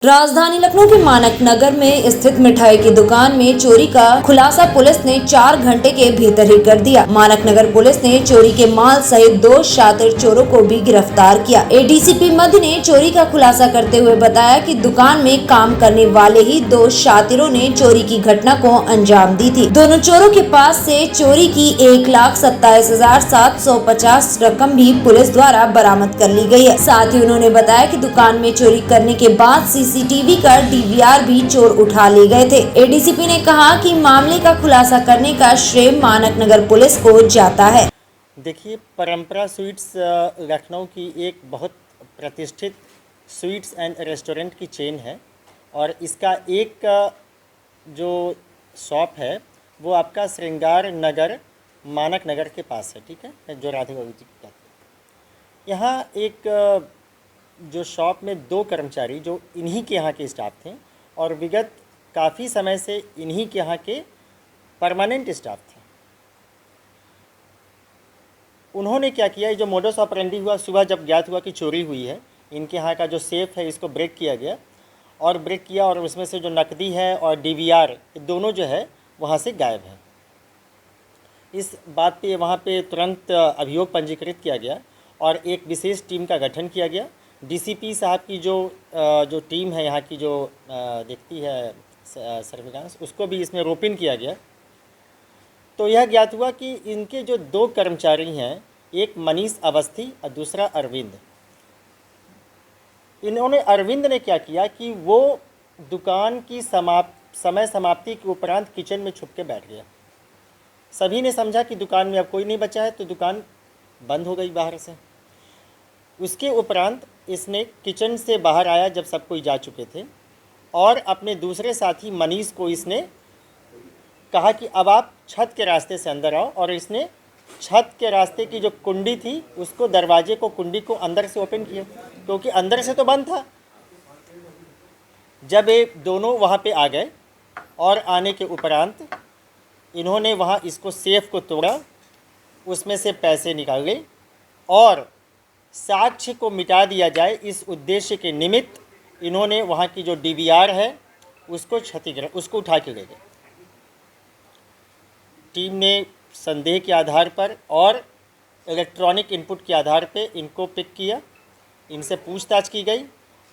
राजधानी लखनऊ के मानक नगर में स्थित मिठाई की दुकान में चोरी का खुलासा पुलिस ने 4 घंटे के भीतर ही कर दिया। मानक नगर पुलिस ने चोरी के माल सहित 2 शातिर चोरों को भी गिरफ्तार किया। एडीसीपी मध्य ने चोरी का खुलासा करते हुए बताया कि दुकान में काम करने वाले ही 2 शातिरों ने चोरी की घटना को अंजाम दी थी। दोनों चोरों के पास से चोरी की 1,27,750 रकम भी पुलिस द्वारा बरामद कर ली गई है। साथ ही उन्होंने बताया कि दुकान में चोरी करने के बाद सीसीटीवी का डीवीआर भी चोर उठा ले गए थे। एडीसीपी ने कहा कि मामले का खुलासा करने का श्रेय मानक नगर पुलिस को जाता है। देखिए, परंपरा स्वीट्स लखनऊ की एक बहुत प्रतिष्ठित स्वीट्स एंड रेस्टोरेंट की चेन है और इसका एक जो शॉप है वो आपका श्रृंगार नगर मानक नगर के पास है, ठीक है, जो राधे बाबू जी की। यहाँ एक जो शॉप में 2 कर्मचारी जो इन्हीं के यहाँ के स्टाफ थे और विगत काफ़ी समय से इन्हीं के यहाँ के परमानेंट स्टाफ थे। उन्होंने क्या किया, जो मोडस ऑपरेंडी हुआ, सुबह जब ज्ञात हुआ कि चोरी हुई है, इनके यहाँ का जो सेफ है इसको ब्रेक किया गया और उसमें से जो नकदी है और डीवीआर दोनों जो है वहाँ से गायब है। इस बात पे वहाँ पे तुरंत अभियोग पंजीकृत किया गया और एक विशेष टीम का गठन किया गया। डीसीपी साहब की जो टीम है यहाँ की, जो देखती है सर्विलांस, उसको भी इसमें रोपिन किया गया। तो यह ज्ञात हुआ कि इनके जो 2 कर्मचारी हैं, एक मनीष अवस्थी और दूसरा अरविंद। अरविंद ने क्या किया कि वो दुकान की समय समाप्ति के उपरांत किचन में छुप के बैठ गया। सभी ने समझा कि दुकान में अब कोई नहीं बचा है, तो दुकान बंद हो गई बाहर से। उसके उपरांत इसने किचन से बाहर आया जब सब कोई जा चुके थे और अपने दूसरे साथी मनीष को इसने कहा कि अब आप छत के रास्ते से अंदर आओ, और इसने छत के रास्ते की जो कुंडी थी उसको, दरवाजे को, कुंडी को अंदर से ओपन किया, क्योंकि अंदर से तो बंद था। जब ये दोनों वहाँ पे आ गए और आने के उपरांत इन्होंने वहाँ इसको सेफ को तोड़ा, उसमें से पैसे निकाले और साक्ष्य को मिटा दिया जाए, इस उद्देश्य के निमित्त इन्होंने वहाँ की जो डीवीआर है उसको उठा के ले गए। टीम ने संदेह के आधार पर और इलेक्ट्रॉनिक इनपुट के आधार पे इनको पिक किया, इनसे पूछताछ की गई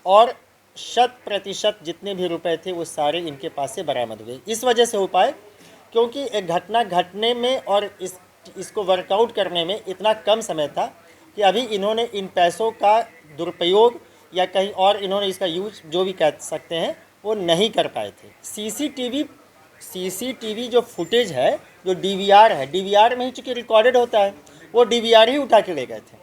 और 100% जितने भी रुपए थे वो सारे इनके पास से बरामद हुए। इस वजह से हो पाए क्योंकि एक घटना घटने में और इसको वर्कआउट करने में इतना कम समय था कि अभी इन्होंने इन पैसों का दुरुपयोग या कहीं और इन्होंने इसका यूज, जो भी कह सकते हैं, वो नहीं कर पाए थे। सीसीटीवी जो फुटेज है, जो डीवीआर है, डीवीआर में ही चूँकि रिकॉर्डेड होता है, वो डीवीआर ही उठा के ले गए थे,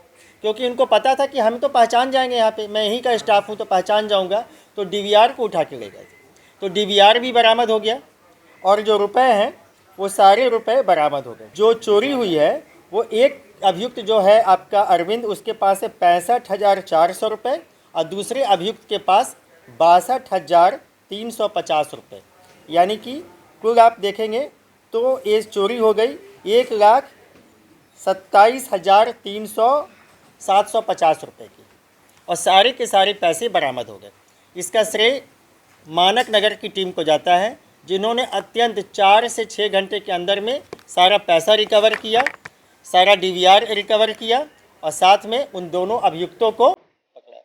क्योंकि इनको पता था कि हम तो पहचान जाएंगे, यहाँ पे मैं यहीं का स्टाफ हूँ तो पहचान जाऊँगा, तो डीवीआर को उठा के ले गए थे। तो डीवीआर भी बरामद हो गया और जो रुपए हैं वो सारे रुपए बरामद हो गए। जो चोरी हुई है वो एक अभियुक्त जो है आपका अरविंद, उसके पास है 65,400 रुपये और दूसरे अभियुक्त के पास 62,350 रुपये, यानी कि कुल आप देखेंगे तो ये चोरी हो गई 1,27,750 रुपये की और सारे के सारे पैसे बरामद हो गए। इसका श्रेय मानक नगर की टीम को जाता है, जिन्होंने अत्यंत 4 से 6 घंटे के अंदर में सारा पैसा रिकवर किया, सारा डीवीआर रिकवर किया और साथ में उन दोनों अभियुक्तों को पकड़ा।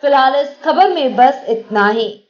फिलहाल इस खबर में बस इतना ही।